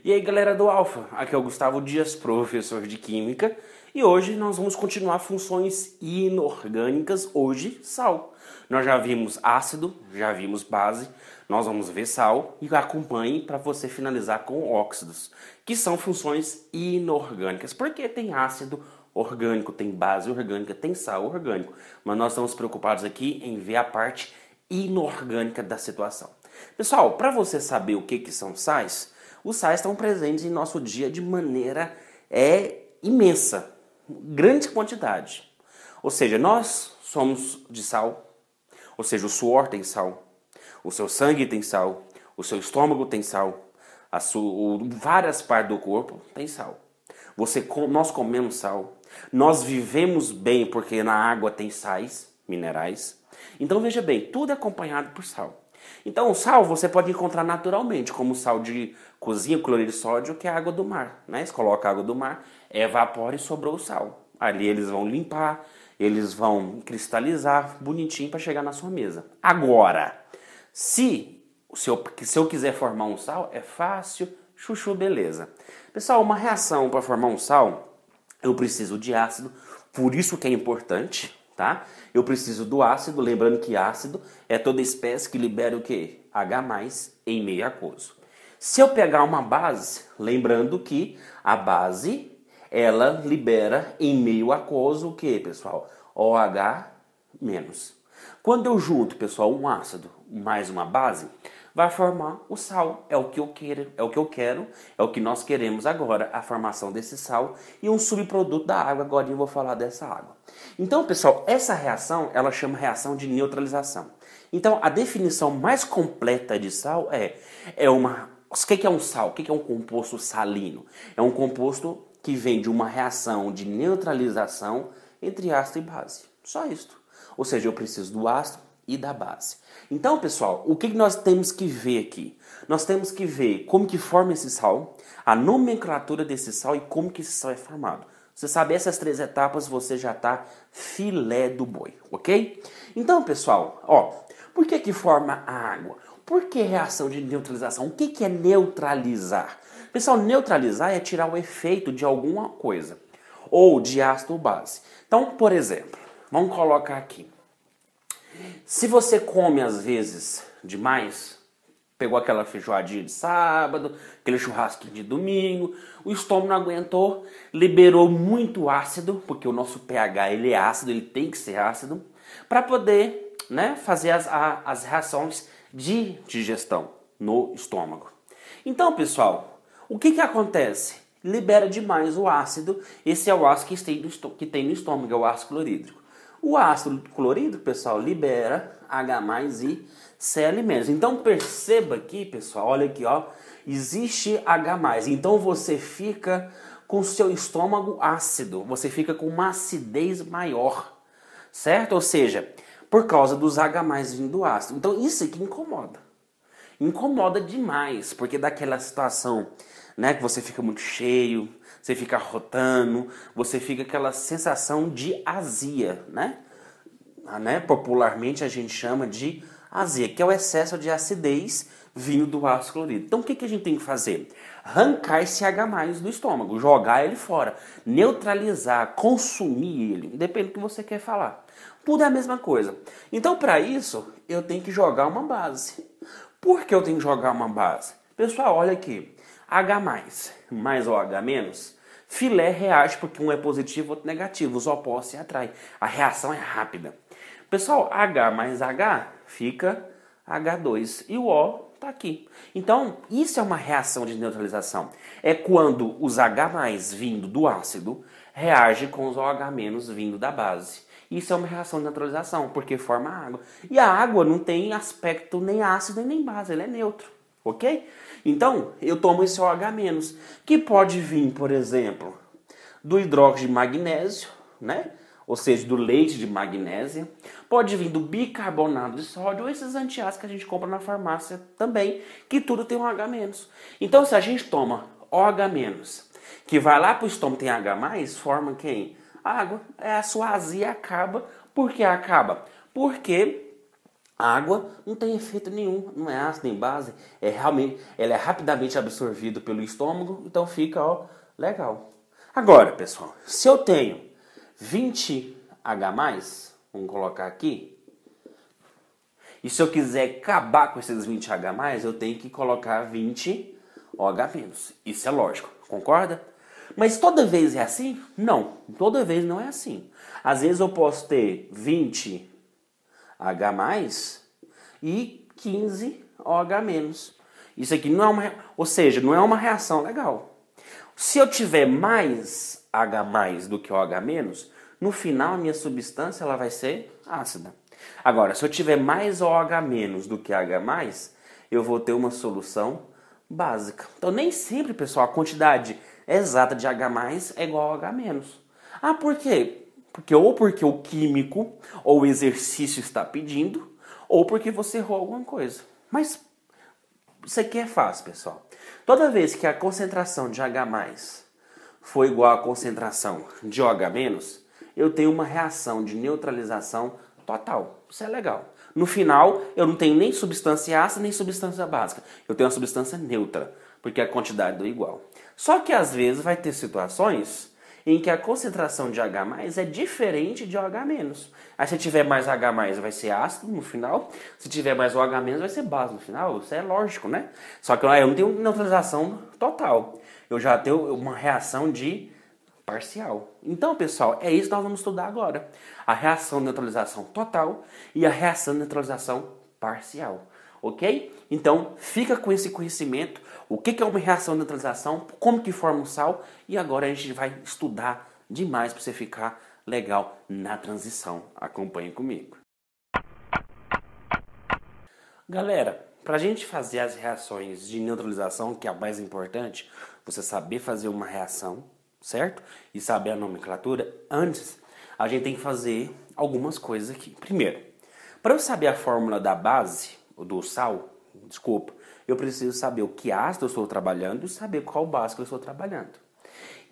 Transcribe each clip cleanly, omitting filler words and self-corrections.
E aí galera do Alfa, aqui é o Gustavo Dias, professor de Química, e hoje nós vamos continuar funções inorgânicas, hoje sal. Nós já vimos ácido, já vimos base, nós vamos ver sal e acompanhe para você finalizar com óxidos, que são funções inorgânicas, porque tem ácido orgânico, tem base orgânica, tem sal orgânico, mas nós estamos preocupados aqui em ver a parte inorgânica da situação. Pessoal, para você saber o que são sais, os sais estão presentes em nosso dia de maneira imensa, grande quantidade. Ou seja, nós somos de sal, ou seja, o suor tem sal, o seu sangue tem sal, o seu estômago tem sal, várias partes do corpo tem sal. Nós comemos sal, nós vivemos bem porque na água tem sais, minerais. Então veja bem, tudo é acompanhado por sal. Então o sal você pode encontrar naturalmente, como sal de cozinha, cloreto de sódio, que é água do mar. Né? Você coloca a água do mar, evapora e sobrou o sal. Ali eles vão limpar, eles vão cristalizar bonitinho para chegar na sua mesa. Agora, se eu quiser formar um sal, é fácil, chuchu, beleza. Pessoal, uma reação para formar um sal, eu preciso de ácido, por isso que é importante, tá? Eu preciso do ácido, lembrando que ácido é toda espécie que libera o quê? H+ em meio aquoso. Se eu pegar uma base, lembrando que a base, ela libera em meio aquoso o quê, pessoal? OH-. Quando eu junto, pessoal, um ácido mais uma base, vai formar o sal. É o que eu quero, é o que nós queremos agora, a formação desse sal e um subproduto da água. Agora eu vou falar dessa água. Então, pessoal, essa reação, ela chama reação de neutralização. Então, a definição mais completa de sal o que é um sal? O que é um composto salino? É um composto que vem de uma reação de neutralização entre ácido e base. Só isto. Ou seja, eu preciso do ácido e da base. Então, pessoal, o que nós temos que ver aqui? Nós temos que ver como que forma esse sal, a nomenclatura desse sal e como que esse sal é formado. Você sabe essas 3 etapas, você já está filé do boi, ok? Então, pessoal, por que forma a água? Por que reação de neutralização? O que é neutralizar? Pessoal, neutralizar é tirar o efeito de alguma coisa, ou de ácido ou base. Então, por exemplo, vamos colocar aqui. Se você come às vezes demais, pegou aquela feijoadinha de sábado, aquele churrasquinho de domingo, o estômago não aguentou, liberou muito ácido, porque o nosso pH ele é ácido, ele tem que ser ácido, para poder fazer as reações de digestão no estômago. Então, pessoal, o que acontece? Libera demais o ácido, esse é o ácido que tem no estômago, é o ácido clorídrico. O ácido clorídrico, pessoal, libera H+ e Cl-. Então perceba aqui, pessoal, olha aqui, existe H+. Então você fica com o seu estômago ácido, você fica com uma acidez maior, certo? Ou seja, por causa dos H+ vindo do ácido. Então isso aqui incomoda. Incomoda demais, porque dá aquela situação, que você fica muito cheio, você fica arrotando, você fica aquela sensação de azia, Popularmente a gente chama de azia, que é o excesso de acidez vindo do ácido clorídrico. Então o que a gente tem que fazer? Arrancar esse H+ do estômago, jogar ele fora, neutralizar, consumir ele, depende do que você quer falar. Tudo é a mesma coisa. Então para isso eu tenho que jogar uma base. Por que eu tenho que jogar uma base? Pessoal, olha aqui, H+ mais OH-, filé reage porque um é positivo e outro negativo, os opostos se atraem. A reação é rápida. Pessoal, H mais H fica H2 e o O está aqui. Então, isso é uma reação de neutralização. É quando os H+ vindo do ácido reage com os OH- vindo da base. Isso é uma reação de neutralização, porque forma água. E a água não tem aspecto nem ácido nem base, ela é neutro, ok? Então, eu tomo esse OH-, que pode vir, por exemplo, do hidróxido de magnésio, ou seja, do leite de magnésia. Pode vir do bicarbonato de sódio ou esses antiácidos que a gente compra na farmácia também, que tudo tem um H-. Então, se a gente toma OH-, que vai lá para o estômago tem H+, forma quem? A água. A sua azia acaba. Por que acaba? Porque A água não tem efeito nenhum, não é ácido nem base, ela é rapidamente absorvida pelo estômago, então fica, ó, legal. Agora, pessoal, se eu tenho 20H+, vamos colocar aqui, e se eu quiser acabar com esses 20H+, eu tenho que colocar 20OH-. Isso é lógico, concorda? Mas toda vez é assim? Não, toda vez não é assim. Às vezes eu posso ter 20H+ e 15OH-. Isso aqui não é uma, ou seja, não é uma reação legal. Se eu tiver mais H+ do que OH-, no final a minha substância ela vai ser ácida. Agora, se eu tiver mais OH- do que H+, eu vou ter uma solução básica. Então, nem sempre, pessoal, a quantidade exata de H+ é igual a OH-. Ah, por quê? Porque o químico ou o exercício está pedindo, ou porque você errou alguma coisa. Mas isso aqui é fácil, pessoal. Toda vez que a concentração de H+ for igual à concentração de OH-, eu tenho uma reação de neutralização total. Isso é legal. No final, eu não tenho nem substância ácida nem substância básica. Eu tenho uma substância neutra, porque a quantidade é igual. Só que às vezes vai ter situações em que a concentração de H+ é diferente de OH-. Aí se tiver mais H+, vai ser ácido no final. Se tiver mais OH-, vai ser base no final. Isso é lógico, né? Só que eu não tenho neutralização total. Eu já tenho uma reação de parcial. Então, pessoal, é isso que nós vamos estudar agora. A reação de neutralização total e a reação de neutralização parcial. Ok? Então, fica com esse conhecimento. O que é uma reação de neutralização, como que forma o sal. E agora a gente vai estudar demais para você ficar legal na transição. Acompanhe comigo. Galera, para a gente fazer as reações de neutralização, que é a mais importante, você saber fazer uma reação, certo? E saber a nomenclatura. Antes, a gente tem que fazer algumas coisas aqui. Primeiro, para eu saber a fórmula da base, do sal, desculpa, eu preciso saber o que ácido eu estou trabalhando e saber qual básico eu estou trabalhando.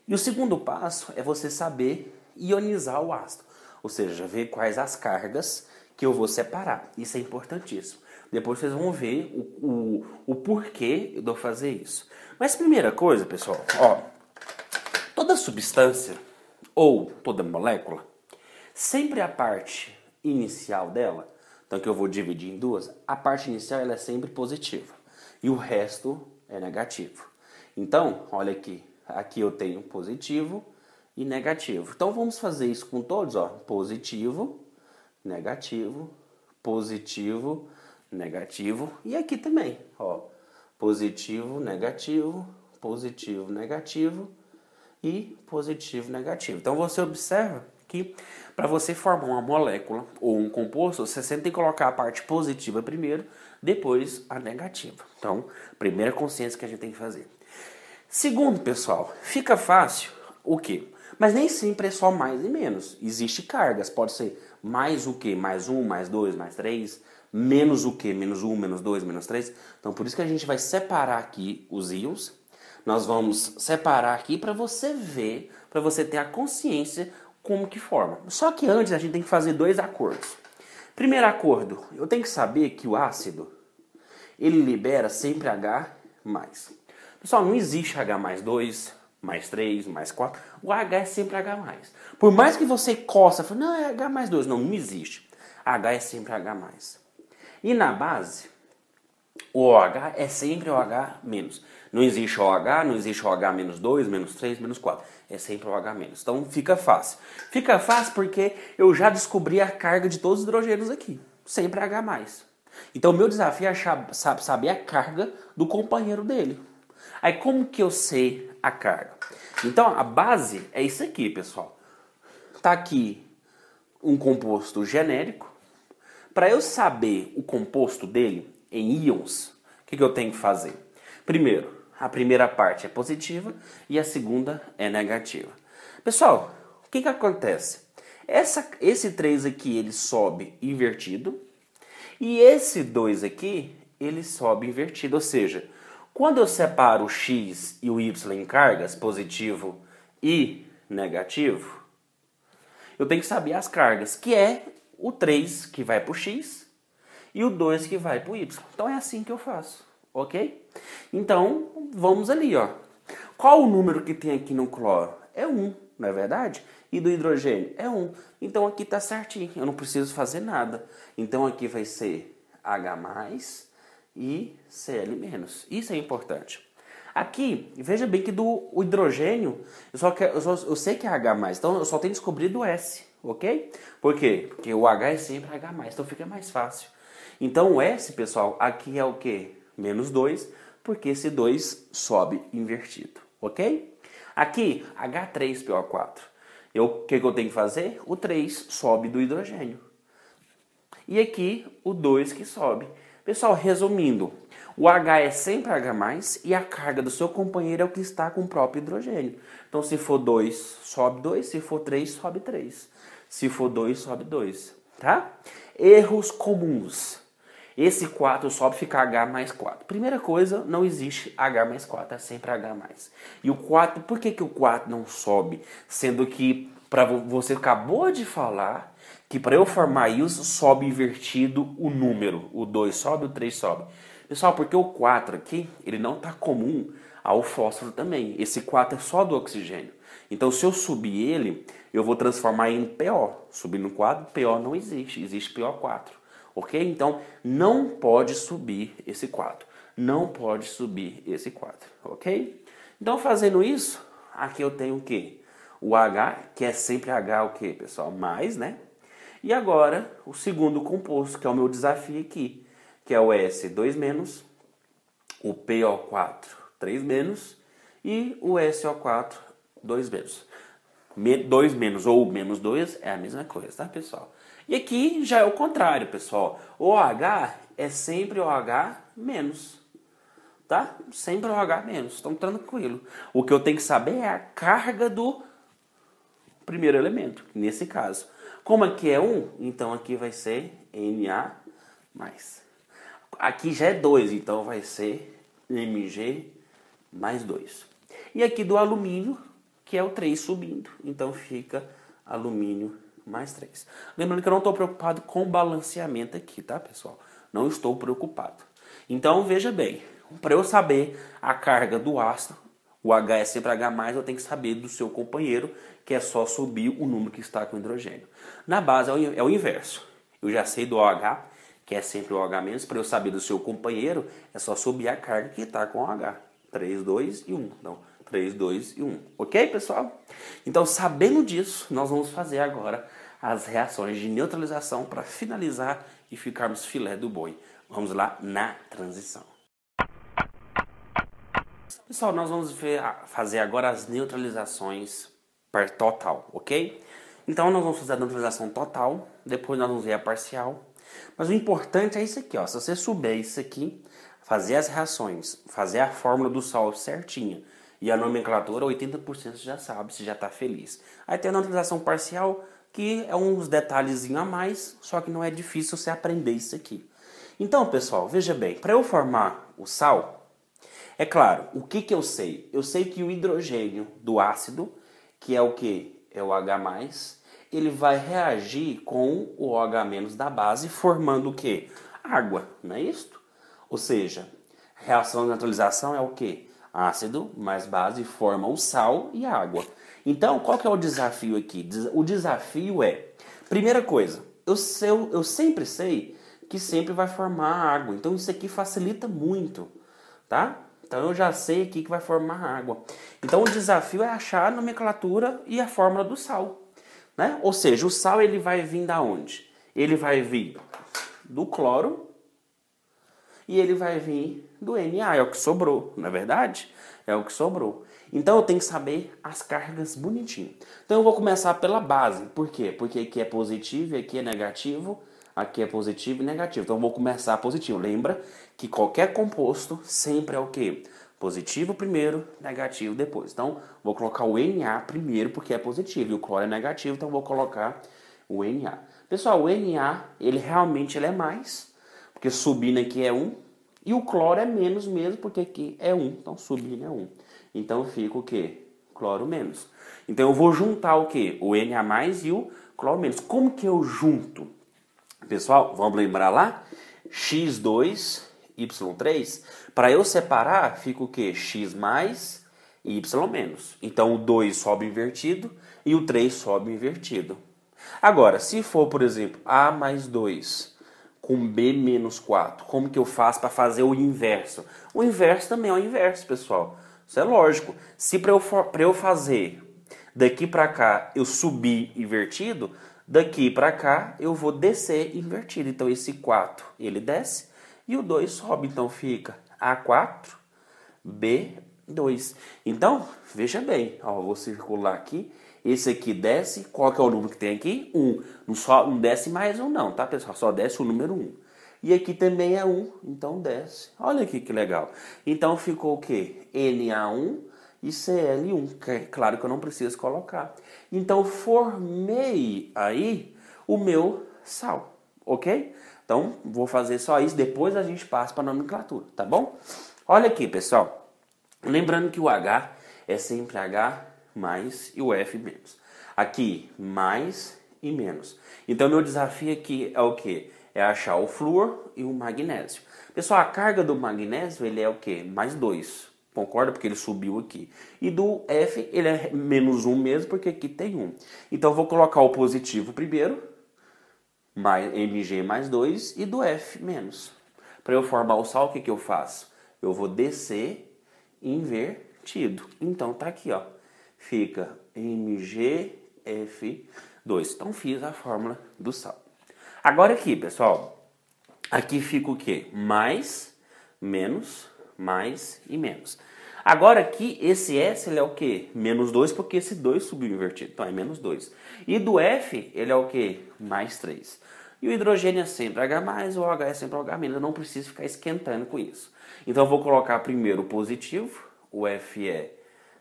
E o segundo passo é você saber ionizar o ácido, ou seja, ver quais as cargas que eu vou separar. Isso é importantíssimo. Depois vocês vão ver o porquê de eu fazer isso. Mas primeira coisa, pessoal, ó, toda substância ou toda molécula, sempre a parte inicial dela, então que eu vou dividir em duas, a parte inicial ela é sempre positiva e o resto é negativo. Então, olha aqui, aqui eu tenho positivo e negativo. Então vamos fazer isso com todos, ó, positivo, negativo, positivo, negativo e aqui também, ó, positivo, negativo, positivo, negativo e positivo, negativo. Então você observa que para você formar uma molécula ou um composto, você sempre tem que colocar a parte positiva primeiro, depois a negativa. Então, primeira consciência que a gente tem que fazer. Segundo, pessoal, fica fácil o quê? Mas nem sempre é só mais e menos. Existe cargas, pode ser mais o quê? Mais 1, mais 2, mais 3, menos o quê? Menos 1, menos 2, menos 3. Então, por isso que a gente vai separar aqui os íons. Nós vamos separar aqui para você ver, para você ter a consciência como que forma. Só que antes a gente tem que fazer dois acordos. Primeiro acordo, eu tenho que saber que o ácido, ele libera sempre H+. Pessoal, não existe H mais 2, mais 3, mais 4. O H é sempre H+. Por mais que você coça, fala, não, é H mais 2. Não, não existe. H é sempre H+. E na base, o OH é sempre OH-. Não existe OH, não existe OH menos 2, menos 3, menos 4. É sempre OH-. Então fica fácil. Fica fácil porque eu já descobri a carga de todos os hidrogênios aqui. Sempre H+. Então o meu desafio é saber a carga do companheiro dele. Aí como que eu sei a carga? Então a base é isso aqui, pessoal. Tá aqui um composto genérico. Para eu saber o composto dele em íons, o que eu tenho que fazer? Primeiro, a primeira parte é positiva e a segunda é negativa. Pessoal, o que acontece? Esse 3 aqui ele sobe invertido e esse 2 aqui ele sobe invertido, ou seja, quando eu separo o X e o Y em cargas, positivo e negativo, eu tenho que saber as cargas, que é o 3 que vai para o X e o 2 que vai para o Y. Então é assim que eu faço, ok? Então, vamos ali, ó. Qual o número que tem aqui no cloro? É 1, não é verdade? E do hidrogênio? É 1. Então aqui está certinho, eu não preciso fazer nada. Então aqui vai ser H+, e Cl-. Isso é importante. Aqui, veja bem que do hidrogênio, eu sei que é H+, então eu só tenho que descobrir do S, ok? Por quê? Porque o H é sempre H+, então fica mais fácil. Então o S, pessoal, aqui é o quê? -2, porque esse 2 sobe invertido, ok? Aqui, H3PO4. O que eu tenho que fazer? O 3 sobe do hidrogênio. E aqui, o 2 que sobe. Pessoal, resumindo, o H é sempre H+, e a carga do seu companheiro é o que está com o próprio hidrogênio. Então, se for 2, sobe 2, se for 3, sobe 3. Se for 2, sobe 2, tá? Erros comuns. Esse 4 sobe, fica H+4. Primeira coisa, não existe H+4, é sempre H+. E o 4, por que o 4 não sobe? Sendo que, você acabou de falar que para eu formar isso, sobe invertido o número. O 2 sobe, o 3 sobe. Pessoal, porque o 4 aqui, ele não está comum ao fósforo também. Esse 4 é só do oxigênio. Então, se eu subir ele, eu vou transformar em PO. Subindo no 4, PO não existe, existe PO4. Ok? Então, não pode subir esse 4. Não pode subir esse 4. Ok? Então, fazendo isso, aqui eu tenho o quê? O H, que é sempre H o quê, pessoal? Mais, né? E agora, o segundo composto, que é o meu desafio aqui, que é o S, 2-, o PO4, 3-, e o SO4, 2-. 2- ou -2 é a mesma coisa, tá, pessoal? E aqui já é o contrário, pessoal. O OH é sempre OH-, tá? Sempre OH-, então tranquilo. O que eu tenho que saber é a carga do primeiro elemento, nesse caso. Como aqui é 1, então aqui vai ser Na+. Aqui já é 2, então vai ser Mg+2. E aqui do alumínio, que é o 3 subindo, então fica alumínio mais 3. Lembrando que eu não estou preocupado com o balanceamento aqui, tá, pessoal? Não estou preocupado. Então, veja bem, para eu saber a carga do ácido, o H é sempre H+, eu tenho que saber do seu companheiro, que é só subir o número que está com hidrogênio. Na base é o inverso. Eu já sei do OH, que é sempre o OH-, para eu saber do seu companheiro, é só subir a carga que está com o OH. 3, 2 e 1. Então, 3, 2 e 1. Ok, pessoal? Então, sabendo disso, nós vamos fazer agora as reações de neutralização para finalizar e ficarmos filé do boi. Vamos lá na transição. Pessoal, nós vamos fazer agora as neutralizações per total, ok? Então, nós vamos fazer a neutralização total, depois nós vamos ver a parcial. Mas o importante é isso aqui, ó. Se você souber isso aqui, fazer as reações, fazer a fórmula do sal certinha e a nomenclatura, 80% você já sabe, você já está feliz. Aí tem a neutralização parcial, que é uns detalhezinhos a mais, só que não é difícil você aprender isso aqui. Então, pessoal, veja bem, para eu formar o sal, é claro, o que eu sei? Eu sei que o hidrogênio do ácido, que é o que? É o H+, ele vai reagir com o OH- da base, formando o que? Água, não é isso? Ou seja, reação de neutralização é o que? Ácido mais base forma o sal e a água. Então, qual que é o desafio aqui? O desafio é, primeira coisa, eu sempre sei que sempre vai formar água. Então, isso aqui facilita muito, tá? Então, eu já sei aqui que vai formar água. Então, o desafio é achar a nomenclatura e a fórmula do sal, né? Ou seja, o sal ele vai vir da onde? Ele vai vir do cloro e ele vai vir do Na, é o que sobrou, não é verdade? É o que sobrou. Então eu tenho que saber as cargas bonitinho. Então eu vou começar pela base. Por quê? Porque aqui é positivo e aqui é negativo. Aqui é positivo e negativo. Então eu vou começar positivo. Lembra que qualquer composto sempre é o quê? Positivo primeiro, negativo depois. Então vou colocar o Na primeiro porque é positivo e o cloro é negativo. Então vou colocar o Na. Pessoal, o Na, ele realmente é mais. Porque subindo aqui é 1. E o cloro é menos mesmo, porque aqui é 1. Então, subindo é 1. Então, fica o quê? Cloro menos. Então, eu vou juntar o quê? O Na+ e o cloro menos. Como que eu junto? Pessoal, vamos lembrar lá? x2, y3. Para eu separar, fica o quê? X mais e y menos. Então o 2 sobe invertido e o 3 sobe invertido. Agora, se for, por exemplo, A mais 2 com B menos 4, como que eu faço para fazer o inverso? O inverso também é o inverso, pessoal. Isso é lógico. Se para eu fazer daqui para cá eu subir invertido, daqui para cá eu vou descer invertido. Então esse 4 ele desce e o 2 sobe. Então fica A4, B2. Então, veja bem, ó, eu vou circular aqui. Esse aqui desce, qual que é o número que tem aqui? 1. Não desce mais um não, tá, pessoal? Só desce o número 1. E aqui também é 1, então desce. Olha aqui que legal. Então ficou o quê? Na1 e Cl1. Claro que eu não preciso colocar. Então formei aí o meu sal, ok? Então vou fazer só isso, depois a gente passa para a nomenclatura, tá bom? Olha aqui, pessoal. Lembrando que o H é sempre H mais e o F menos. Aqui, mais e menos. Então, meu desafio aqui é o quê? É achar o flúor e o magnésio. Pessoal, a carga do magnésio, ele é o quê? Mais 2. Concorda? Porque ele subiu aqui. E do F, ele é menos 1 mesmo, porque aqui tem 1. Então, eu vou colocar o positivo primeiro, mais Mg mais 2, e do F menos. Para eu formar o sal, o que eu faço? Eu vou descer invertido. Então, tá aqui, ó. Fica MgF2. Então fiz a fórmula do sal. Agora aqui, pessoal, aqui fica o quê? Mais, menos, mais e menos. Agora aqui, esse S ele é o quê? Menos 2, porque esse 2 subiu invertido. Então é menos 2. E do F, ele é o quê? Mais 3. E o hidrogênio é sempre H+, o OH é sempre OH-. Eu não preciso ficar esquentando com isso. Então eu vou colocar primeiro o positivo, o F é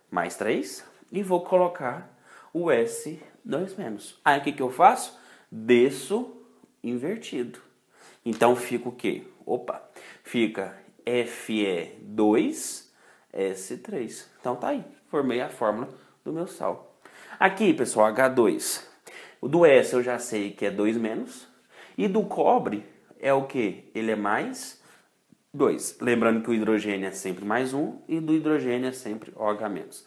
mais 3. E vou colocar o S2-. Aí o que eu faço? Desço invertido. Então fica o quê? Opa! Fica Fe2, S3. Então tá aí. Formei a fórmula do meu sal. Aqui, pessoal, H2. O do S eu já sei que é 2-. E do cobre é o quê? Ele é mais 2. Lembrando que o hidrogênio é sempre mais 1 e do hidrogênio é sempre OH-.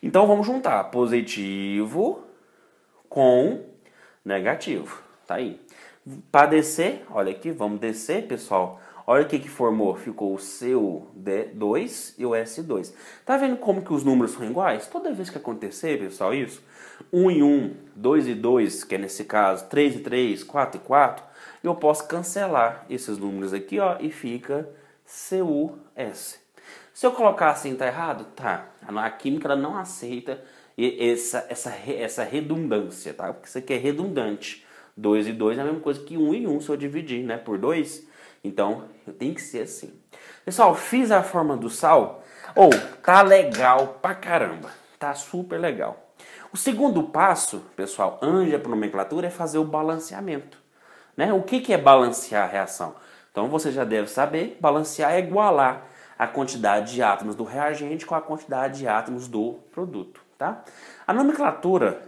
Então vamos juntar positivo com negativo. Tá aí. Para descer, olha aqui, vamos descer, pessoal. Olha o que formou. Ficou o CO2 e o S2. Tá vendo como que os números são iguais? Toda vez que acontecer, pessoal, isso, 1 e 1, 2 e 2, que é nesse caso, 3 e 3, 4 e 4, eu posso cancelar esses números aqui, ó, e fica CuS. Se eu colocar assim, tá errado? Tá. A química ela não aceita essa redundância, tá? Porque isso aqui é redundante. 2 e 2 é a mesma coisa que 1 e 1 se eu dividir, né, por 2. Então, tem que ser assim. Pessoal, fiz a forma do sal. Tá legal pra caramba. Tá super legal. O segundo passo, pessoal, antes da nomenclatura, é fazer o balanceamento. Né? O que é balancear a reação? Então, você já deve saber, balancear é igualar a quantidade de átomos do reagente com a quantidade de átomos do produto, tá? A nomenclatura,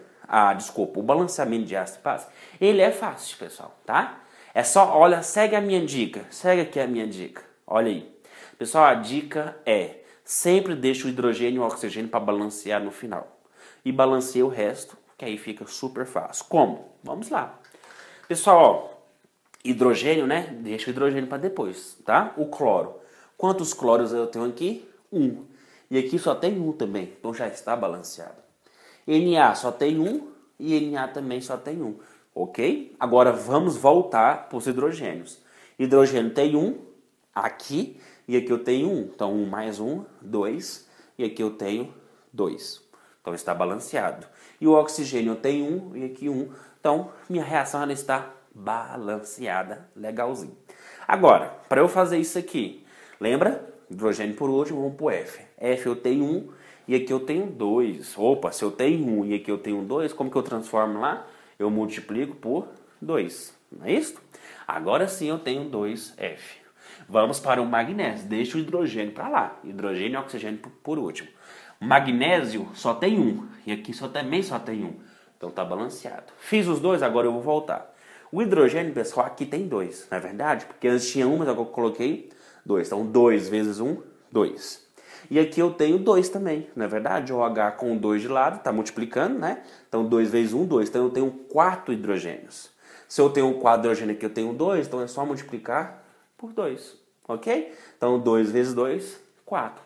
o balanceamento de ácido e base, ele é fácil, pessoal, tá? É só, olha, segue a minha dica, segue aqui a minha dica, olha aí. Pessoal, a dica é, sempre deixa o hidrogênio e o oxigênio para balancear no final. E balanceia o resto, que aí fica super fácil. Como? Vamos lá. Pessoal, ó, hidrogênio, né? Deixa o hidrogênio para depois, tá? O cloro. Quantos cloros eu tenho aqui? 1. E aqui só tem 1 também, então já está balanceado. Na só tem 1 e Na também só tem 1, ok? Agora vamos voltar para os hidrogênios. Hidrogênio tem 1 aqui e aqui eu tenho 1. Então 1 mais 1, 2 e aqui eu tenho 2. Então está balanceado. E o oxigênio eu tenho 1 e aqui 1. Então minha reação ela está balanceada, legalzinho. Agora, para eu fazer isso aqui, lembra? Hidrogênio por último, vamos para o F. F eu tenho 1 e aqui eu tenho 2. Opa, se eu tenho 1 e aqui eu tenho 2, como que eu transformo lá? Eu multiplico por 2, não é isso? Agora sim eu tenho 2F. Vamos para o magnésio, deixa o hidrogênio para lá. Hidrogênio e oxigênio por último. Magnésio só tem 1 e aqui também só tem 1. Então tá balanceado. Fiz os dois, agora eu vou voltar. O hidrogênio, pessoal, aqui tem 2, não é verdade? Porque antes tinha 1, mas agora eu coloquei 2. Então, 2 vezes 1, 2. E aqui eu tenho 2 também, não é verdade? O H com 2 de lado, está multiplicando, né? Então, 2 vezes 1, 2. Então, eu tenho 4 hidrogênios. Se eu tenho 4 hidrogênios aqui, eu tenho 2, então é só multiplicar por 2, ok? Então, 2 vezes 2, 4.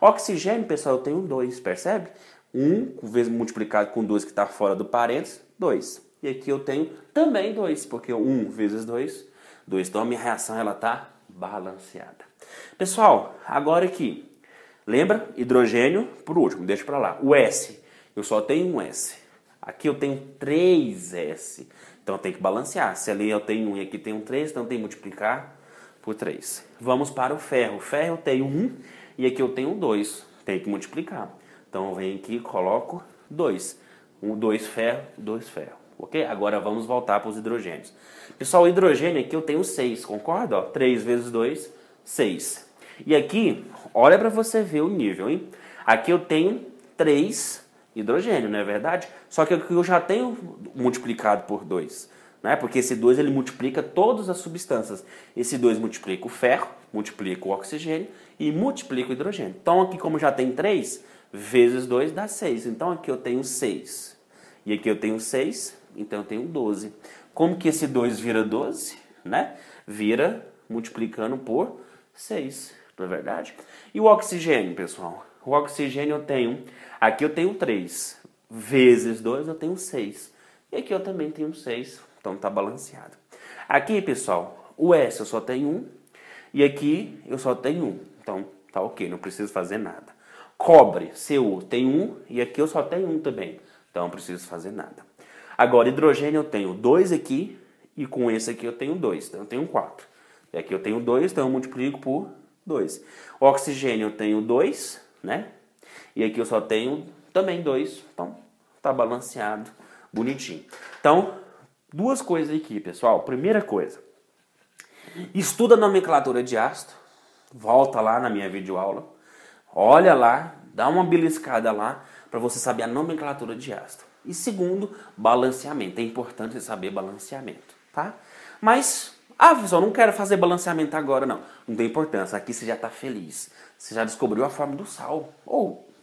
Oxigênio, pessoal, eu tenho 2, percebe? 1 vezes multiplicado com 2 que está fora do parênteses, 2. E aqui eu tenho também 2, porque 1 vezes 2, 2. Então a minha reação está balanceada. Pessoal, agora aqui, lembra? Hidrogênio, por último, deixa para lá. O S, eu só tenho um S. Aqui eu tenho 3S. Então eu tenho que balancear. Se ali eu tenho 1 e aqui tem 3, então eu tenho que multiplicar por 3. Vamos para o ferro. O ferro eu tenho 1 e aqui eu tenho 2. Tenho que multiplicar. Então eu venho aqui e coloco 2. 2 ferro, 2 ferro. Ok? Agora vamos voltar para os hidrogênios. Pessoal, o hidrogênio aqui eu tenho 6, concorda? 3 vezes 2, 6. E aqui, olha para você ver o nível, hein? Aqui eu tenho 3 hidrogênio, não é verdade? Só que aqui eu já tenho multiplicado por 2, né? Porque esse 2 ele multiplica todas as substâncias. Esse 2 multiplica o ferro, multiplica o oxigênio e multiplica o hidrogênio. Então aqui como já tem 3, vezes 2 dá 6. Então aqui eu tenho 6. E aqui eu tenho 6, então eu tenho 12. Como que esse 2 vira 12? Né? Vira multiplicando por 6, não é verdade? E o oxigênio, pessoal? O oxigênio eu tenho, aqui eu tenho 3, vezes 2 eu tenho 6. E aqui eu também tenho 6, então está balanceado. Aqui, pessoal, o S eu só tenho 1, e aqui eu só tenho 1. Então tá ok, não preciso fazer nada. Cobre, Cu, tem 1, e aqui eu só tenho 1 também. Então não preciso fazer nada. Agora, hidrogênio eu tenho 2 aqui, e com esse aqui eu tenho 2, então eu tenho 4. E aqui eu tenho 2, então eu multiplico por 2. O oxigênio eu tenho 2, né? E aqui eu só tenho também 2, então tá balanceado, bonitinho. Então, duas coisas aqui, pessoal. Primeira coisa, estuda a nomenclatura de ácido, volta lá na minha videoaula, olha lá, dá uma beliscada lá para você saber a nomenclatura de ácido. E segundo, balanceamento. É importante saber balanceamento, tá? Mas, pessoal, não quero fazer balanceamento agora, não. Não tem importância. Aqui você já está feliz. Você já descobriu a forma do sal.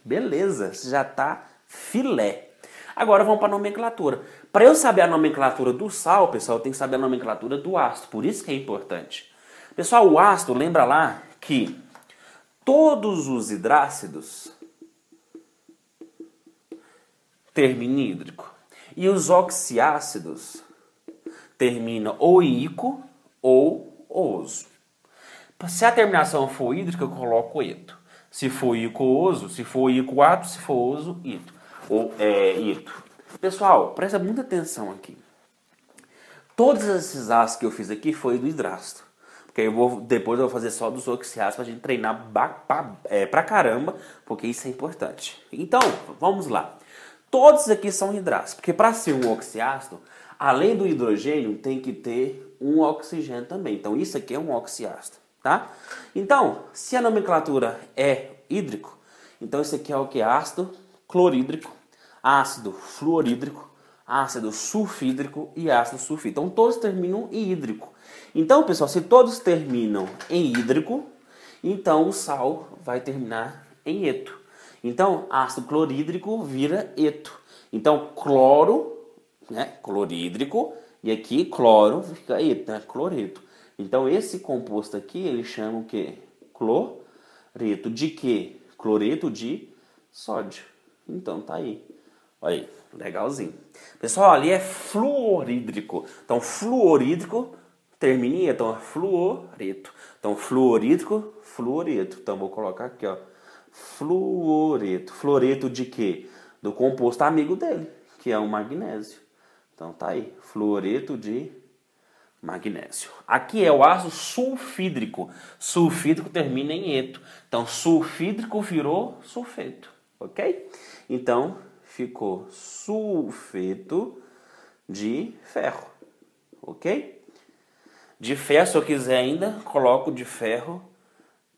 Beleza, você já está filé. Agora vamos para a nomenclatura. Para eu saber a nomenclatura do sal, pessoal, eu tenho que saber a nomenclatura do ácido. Por isso que é importante. Pessoal, o ácido, lembra lá que todos os hidrácidos terminam em hídrico. E os oxiácidos terminam ou em ico ou oso. Se a terminação for hídrica, eu coloco eto. Se for ico-oso, se for ico-ato, se for oso, ito. Ito. Pessoal, presta muita atenção aqui. Todos esses ácidos que eu fiz aqui foi do hidrácido. Porque depois eu vou fazer só dos oxiácidos pra gente treinar pra caramba, porque isso é importante. Então, vamos lá. Todos aqui são hidrácidos, porque para ser um oxiácido, além do hidrogênio, tem que ter um oxigênio também. Então, isso aqui é um oxiácido, tá? Então, se a nomenclatura é hídrico, então isso aqui é o que? Ácido clorídrico, ácido fluorídrico, ácido sulfídrico e ácido sulfídrico. Então, todos terminam em hídrico. Então, pessoal, se todos terminam em hídrico, então o sal vai terminar em eto. Então, ácido clorídrico vira eto. Então, cloro, né, clorídrico, e aqui cloro fica eto, né, cloreto. Então, esse composto aqui, ele chama o quê? Cloreto. De quê? Cloreto de sódio. Então, tá aí. Olha aí, legalzinho. Pessoal, ali é fluorídrico. Então, fluorídrico termina em eto. Então, fluoreto. Então, fluorídrico, fluoreto. Então, vou colocar aqui, ó. Fluoreto. Fluoreto de quê? Do composto amigo dele, que é o magnésio. Então tá aí, fluoreto de magnésio. Aqui é o ácido sulfídrico. Sulfídrico termina em eto. Então sulfídrico virou sulfeto, ok? Então ficou sulfeto de ferro, ok? De ferro, se eu quiser ainda, coloco de ferro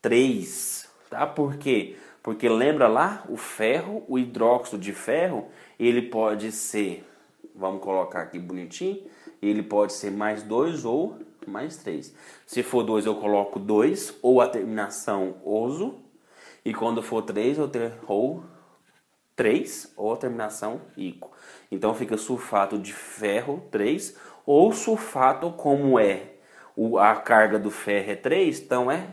3. Tá? Por quê? Porque lembra lá, o ferro, o hidróxido de ferro, ele pode ser, vamos colocar aqui bonitinho, ele pode ser mais 2 ou mais 3. Se for 2, eu coloco 2 ou a terminação oso. E quando for 3, ou 3 ou a terminação ico. Então fica sulfato de ferro 3 ou sulfato, como a carga do ferro é 3, então é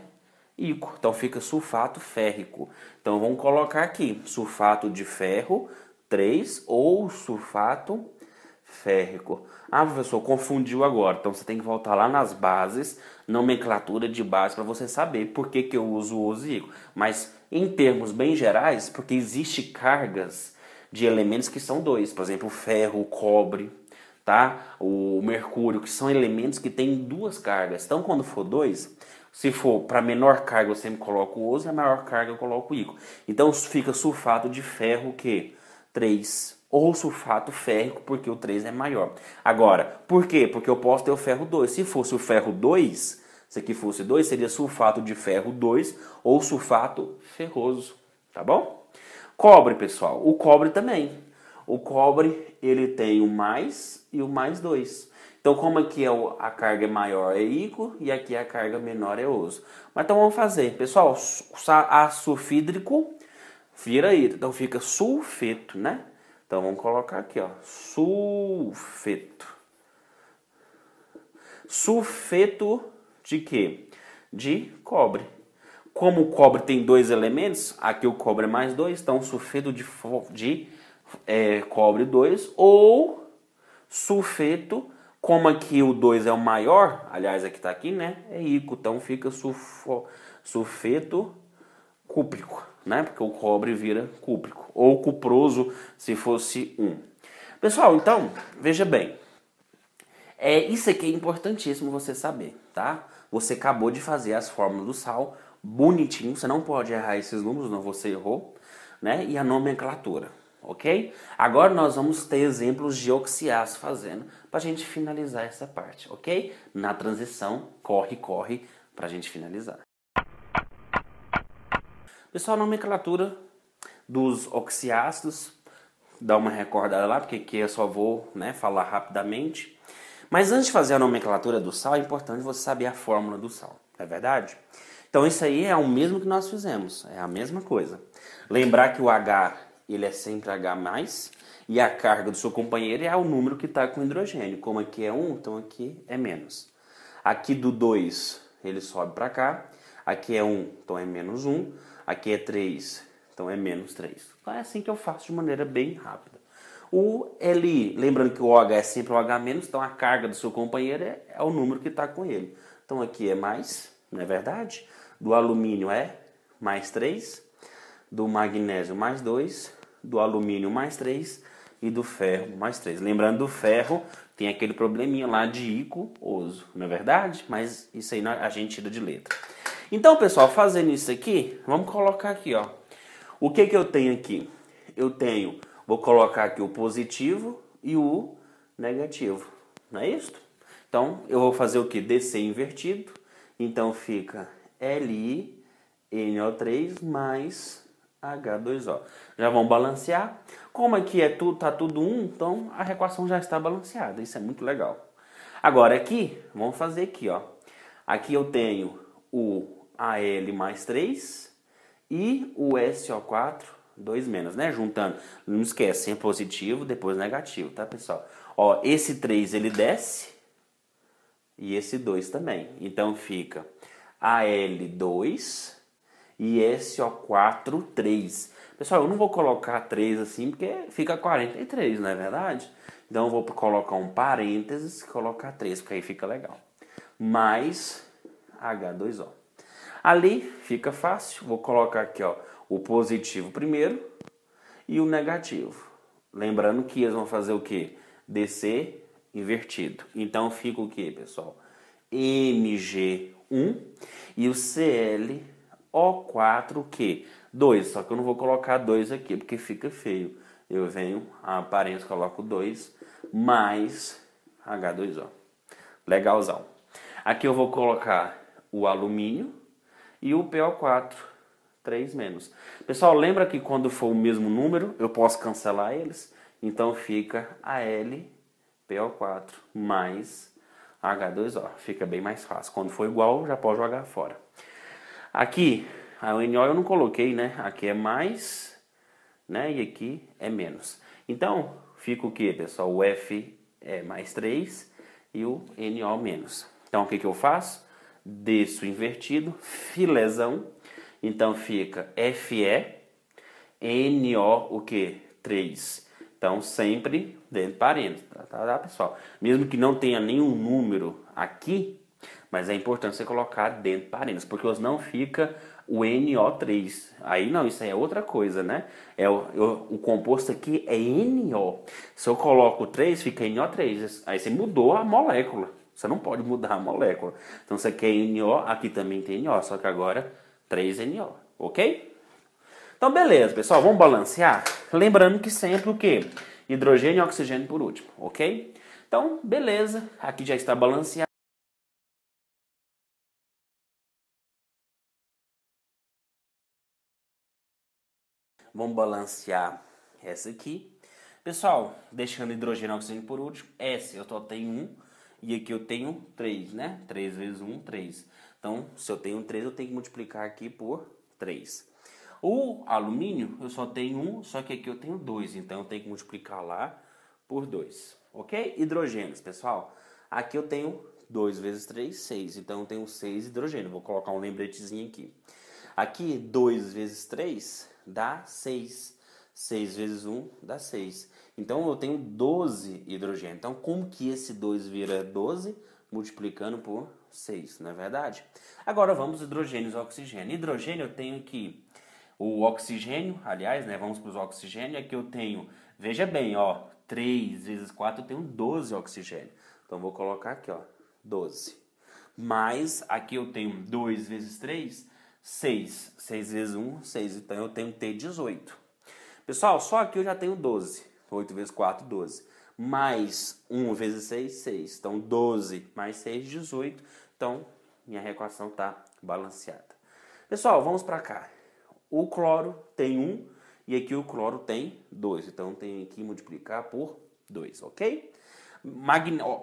ico. Então fica sulfato férrico. Então vamos colocar aqui sulfato de ferro 3 ou sulfato férrico. Ah, professor, confundiu agora. Então você tem que voltar lá nas bases, nomenclatura de base, para você saber por que eu uso o oso e ico. Mas em termos bem gerais, porque existe cargas de elementos que são 2. Por exemplo, o ferro, o cobre, tá? O mercúrio, que são elementos que têm 2 cargas. Então quando for 2, se for para menor carga eu sempre coloco o oso, e a maior carga eu coloco o ico. Então fica sulfato de ferro que 3 ou sulfato férrico, porque o 3 é maior. Agora, por quê? Porque eu posso ter o ferro 2. Se fosse o ferro 2, se aqui fosse 2, seria sulfato de ferro 2 ou sulfato ferroso, tá bom? Cobre, pessoal, o cobre também. O cobre, ele tem o mais e o mais 2. Então, como aqui a carga maior é ico e aqui a carga menor é oso. Mas então vamos fazer, pessoal, ácido sulfídrico vira aí, então fica sulfeto, né? Então vamos colocar aqui, ó, sulfeto. Sulfeto de quê? De cobre. Como o cobre tem 2 elementos, aqui o cobre é mais 2, então sulfeto de cobre 2 ou sulfeto, como aqui o 2 é o maior, aliás aqui está aqui, né? É ico, então fica sulfeto cúprico, né? Porque o cobre vira cúprico. Ou cuproso, se fosse 1. Pessoal, então, veja bem. Isso aqui é importantíssimo você saber, tá? Você acabou de fazer as fórmulas do sal bonitinho. Você não pode errar esses números, não, você errou, né? E a nomenclatura, ok? Agora nós vamos ter exemplos de oxiáceos fazendo pra gente finalizar essa parte, ok? Na transição, corre, pra gente finalizar. Pessoal, a nomenclatura dos oxiácidos, dá uma recordada lá, porque aqui eu só vou, né, falar rapidamente. Mas antes de fazer a nomenclatura do sal, é importante você saber a fórmula do sal, não é verdade? Então isso aí é o mesmo que nós fizemos, é a mesma coisa. Lembrar que o H, ele é sempre H+, e a carga do seu companheiro é o número que está com hidrogênio. Como aqui é 1, então aqui é menos. Aqui do 2, ele sobe para cá. Aqui é 1, então é menos 1. Aqui é 3, então é menos 3. Então é assim que eu faço de maneira bem rápida. O Li, lembrando que o OH é sempre o H-, então a carga do seu companheiro é o número que está com ele. Então aqui é mais, não é verdade? Do alumínio é mais 3, do magnésio mais 2, do alumínio mais 3 e do ferro mais 3. Lembrando do ferro, tem aquele probleminha lá de ico-oso, não é verdade? Mas isso aí a gente tira de letra. Então, pessoal, fazendo isso aqui, vamos colocar aqui, ó. O que eu tenho aqui? Vou colocar aqui o positivo e o negativo, não é isso? Então, eu vou fazer o que? DC invertido. Então, fica LiNO3 mais H2O. Já vamos balancear. Como aqui tá tudo 1, então a equação já está balanceada. Isso é muito legal. Agora aqui, vamos fazer aqui, ó. Aqui eu tenho o Al mais 3 e o SO4, 2 menos, né? Juntando, não esquece, sempre positivo, depois negativo, tá, pessoal? Ó, esse 3 ele desce e esse 2 também. Então fica Al2 e SO4, 3. Pessoal, eu não vou colocar 3 assim porque fica 43, não é verdade? Então eu vou colocar um parênteses e colocar 3, porque aí fica legal. Mais H2O. Ali fica fácil, vou colocar aqui, ó, o positivo primeiro e o negativo. Lembrando que eles vão fazer o quê? DC invertido. Então fica o quê, pessoal? Mg1 e o ClO4, o quê? 2, só que eu não vou colocar 2 aqui porque fica feio. Eu venho, a parênteses, coloco 2 mais H2O. Legalzão. Aqui eu vou colocar o alumínio e o PO4, 3 menos. Pessoal, lembra que quando for o mesmo número, eu posso cancelar eles? Então fica PO4 mais H2O. Fica bem mais fácil. Quando for igual, já pode jogar fora. Aqui, a NO eu não coloquei, né? Aqui é mais, né? E aqui é menos. Então, fica o que, pessoal? O F é mais 3 e o NO menos. Então, o que que eu faço? Desço invertido, filézão. Então, fica FE, NO, o que? 3. Então, sempre dentro de parênteses, tá, pessoal? Mesmo que não tenha nenhum número aqui, mas é importante você colocar dentro de parênteses, porque não fica o NO3. Aí não, isso aí é outra coisa, né? O composto aqui é NO. Se eu coloco 3, fica NO3. Aí você mudou a molécula. Você não pode mudar a molécula. Então você quer NO, aqui também tem NO, só que agora 3NO, ok? Então beleza, pessoal, vamos balancear? Lembrando que sempre o quê? Hidrogênio e oxigênio por último, ok? Então, beleza, aqui já está balanceado. Vamos balancear essa aqui. Pessoal, deixando hidrogênio e oxigênio por último, S eu só tenho 1 e aqui eu tenho 3, né? 3 vezes 1, 3. Então, se eu tenho 3, eu tenho que multiplicar aqui por 3. O alumínio, eu só tenho 1, só que aqui eu tenho 2, então eu tenho que multiplicar lá por 2, ok? Hidrogênios, pessoal, aqui eu tenho 2 vezes 3, 6, então eu tenho 6 hidrogênio, vou colocar um lembretezinho aqui. Aqui, 2 vezes 3 dá 6. 6 vezes 1 dá 6. Então, eu tenho 12 hidrogênio. Então, como que esse 2 vira 12? Multiplicando por 6, não é verdade? Agora, vamos hidrogênios e oxigênio. Hidrogênio, eu tenho aqui o oxigênio, aliás, né? Vamos para os oxigênios. Aqui eu tenho, veja bem, ó, 3 vezes 4, eu tenho 12 oxigênio. Então, vou colocar aqui, ó, 12. Mas, aqui eu tenho 2 vezes 3, 6. 6 vezes 1, 6. Então, eu tenho que ter 18. Pessoal, só aqui eu já tenho 12. 8 vezes 4, 12. Mais 1 vezes 6, 6. Então, 12 mais 6, 18. Então, minha equação está balanceada. Pessoal, vamos para cá. O cloro tem 1 e aqui o cloro tem 2. Então, tem que multiplicar por 2, ok?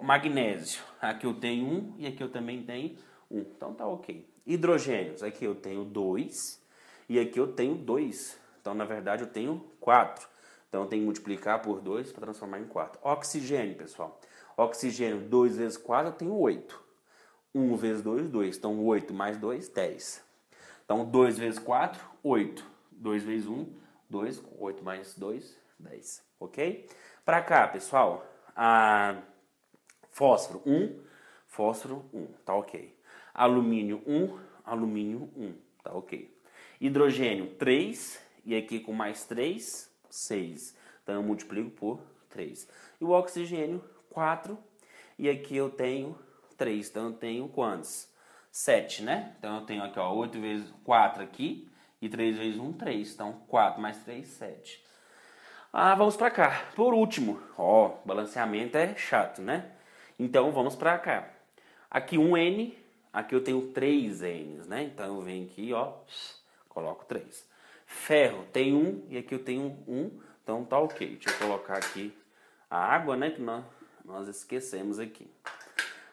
Magnésio. Aqui eu tenho 1 e aqui eu também tenho 1. Então, tá ok. Hidrogênios. Aqui eu tenho 2 e aqui eu tenho 2. Então, na verdade, eu tenho 4. Então, eu tenho que multiplicar por 2 para transformar em 4. Oxigênio, pessoal. Oxigênio, 2 vezes 4, eu tenho 8. 1 vezes 2, 2. Então, 8 mais 2, 10. Então, 2 vezes 4, 8. 2 vezes 1, 2. 8 mais 2, 10. Ok? Para cá, pessoal, fósforo, 1. Fósforo, 1. Tá ok. Alumínio, 1. Alumínio, 1. Tá ok. Hidrogênio, 3. E aqui com mais 3, 6. Então, eu multiplico por 3. E o oxigênio, 4. E aqui eu tenho 3. Então, eu tenho quantos? 7, né? Então, eu tenho aqui, ó, 8 vezes 4 aqui. E 3 vezes 1, 3. Então, 4 mais 3, 7. Vamos pra cá. Por último, ó, balanceamento é chato, né? Então, vamos pra cá. Aqui 1N. Aqui eu tenho 3 N's, né? Então, eu venho aqui, ó, coloco 3. Ferro tem 1 e aqui eu tenho 1, então tá ok. Deixa eu colocar aqui a água, né, que nós esquecemos aqui.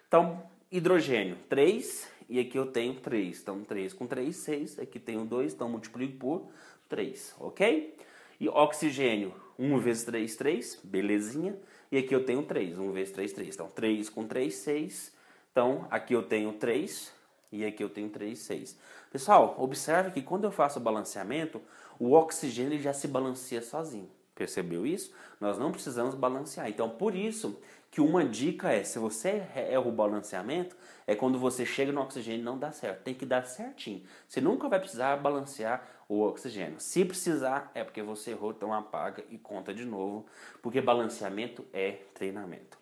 Então, hidrogênio 3 e aqui eu tenho 3. Então, 3 com 3, 6. Aqui tenho 2, então multiplico por 3, ok? E oxigênio, 1 vezes 3, 3, belezinha. E aqui eu tenho 3, 1 vezes 3, 3. Então, 3 com 3, 6. Então, aqui eu tenho 3 e aqui eu tenho 3, 6. Pessoal, observe que quando eu faço o balanceamento, o oxigênio já se balanceia sozinho. Percebeu isso? Nós não precisamos balancear. Então, por isso que uma dica é, se você erra o balanceamento, é quando você chega no oxigênio e não dá certo. Tem que dar certinho. Você nunca vai precisar balancear o oxigênio. Se precisar, é porque você errou, então apaga e conta de novo, porque balanceamento é treinamento.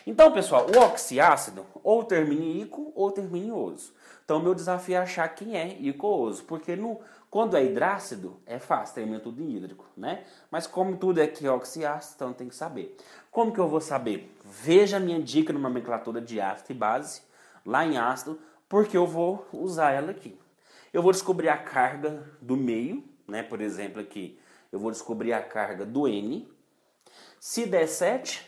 Então, pessoal, o oxiácido ou termina em ico ou termina em oso. Então, meu desafio é achar quem é ico-oso, porque quando é hidrácido, é fácil, termina tudo em hídrico, né? Mas como tudo aqui é oxiácido, então tem que saber. Como que eu vou saber? Veja a minha dica na nomenclatura de ácido e base, lá em ácido, porque eu vou usar ela aqui. Eu vou descobrir a carga do meio, né? Por exemplo, aqui, eu vou descobrir a carga do N. Se der 7,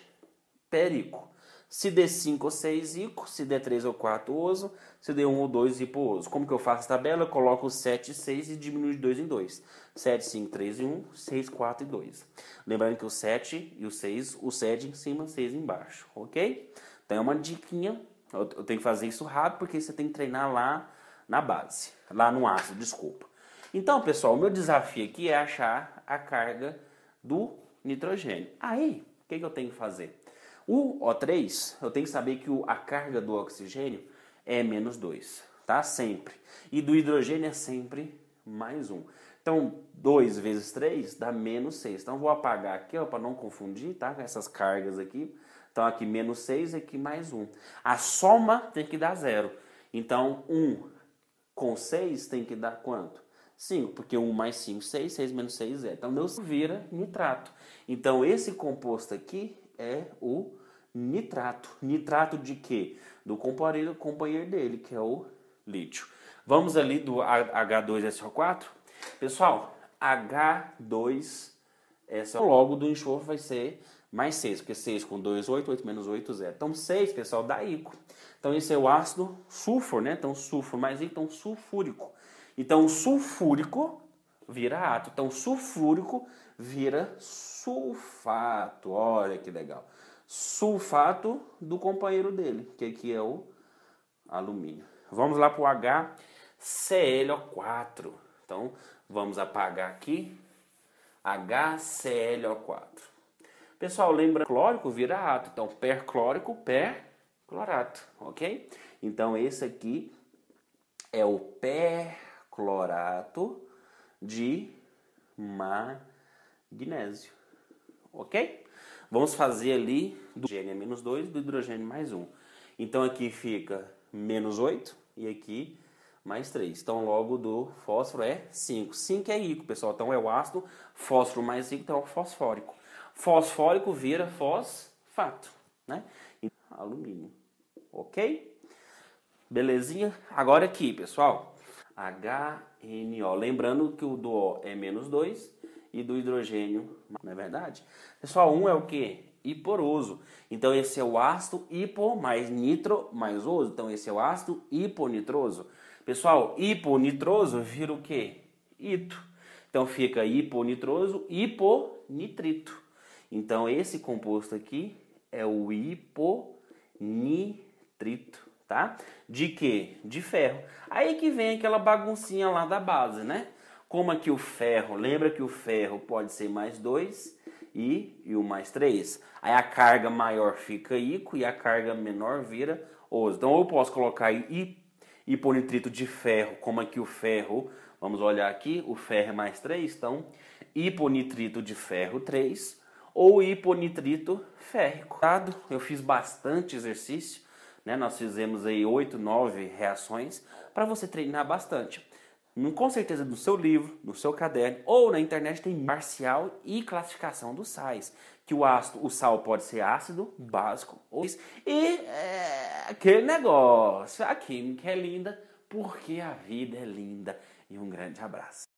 perico. Se der 5 ou 6, ico. Se der 3 ou 4, oso. Se der 1 ou 2, hipo-oso. Como que eu faço a tabela? Eu coloco o 7 e 6 e diminuo de 2 em 2. 7, 5, 3 e 1, 6, 4 e 2. Lembrando que o 7 e o 6, o 7 em cima, 6 embaixo, ok? Então é uma diquinha, eu tenho que fazer isso rápido porque você tem que treinar lá na base, lá no ácido, desculpa. Então, pessoal, o meu desafio aqui é achar a carga do nitrogênio. Aí, o que eu tenho que fazer? O O3, eu tenho que saber que a carga do oxigênio é menos 2, tá? Sempre. E do hidrogênio é sempre mais 1. Então, 2 vezes 3 dá menos 6. Então, vou apagar aqui, ó, para não confundir, tá? Com essas cargas aqui. Então, aqui menos 6, aqui mais 1. A soma tem que dar 0. Então, 1 com 6 tem que dar quanto? 5, porque 1 mais 5, 6, 6 menos 6 é. Então, vira nitrato. Então, esse composto aqui é o nitrato. Nitrato de quê? Do companheiro dele, que é o lítio. Vamos ali do H2SO4. Pessoal, H2SO4, logo do enxofre vai ser mais 6, porque 6 com 2, 8, 8 menos 8, 0. Então 6, pessoal, dá ico. Então esse é o ácido sulfuro, né? Então sulfuro mais ico, então sulfúrico. Então sulfúrico vira átomo. Então sulfúrico vira sulfato. Olha que legal. Sulfato do companheiro dele, que aqui é o alumínio. Vamos lá para o HClO4. Então, vamos apagar aqui. HClO4. Pessoal, lembra, clórico vira átomo. Então, perclórico, perclorato, ok? Então, esse aqui é o perclorato de magnésio, ok? Vamos fazer ali do hidrogênio menos 2, do hidrogênio mais 1. Então, aqui fica menos 8 e aqui mais 3. Então, logo do fósforo é 5. 5 é ico, pessoal. Então, é o ácido. Fósforo mais ico, então é o fosfórico. Fosfórico vira fosfato, né? Alumínio. Ok? Belezinha? Agora aqui, pessoal. HNO. Lembrando que o do O é menos 2 e do hidrogênio, não é verdade? Pessoal, 1 é o quê? Hiporoso. Então, esse é o ácido hipo mais nitro mais oso. Então, esse é o ácido hiponitroso. Pessoal, hiponitroso vira o quê? Ito. Então, fica hiponitroso, hiponitrito. Então, esse composto aqui é o hiponitrito, tá? De quê? De ferro. Aí que vem aquela baguncinha lá da base, né? Como aqui o ferro, lembra que o ferro pode ser mais 2 e o mais 3. Aí a carga maior fica ico e a carga menor vira oso. Então eu posso colocar hiponitrito de ferro, como aqui o ferro, vamos olhar aqui, o ferro é mais 3, então hiponitrito de ferro 3 ou hiponitrito férrico. Eu fiz bastante exercício, né? Nós fizemos aí 8, 9 reações para você treinar bastante. Com certeza no seu livro, no seu caderno ou na internet tem parcial e classificação dos sais. Que o sal pode ser ácido, básico ou aquele negócio. A química é linda porque a vida é linda. E um grande abraço.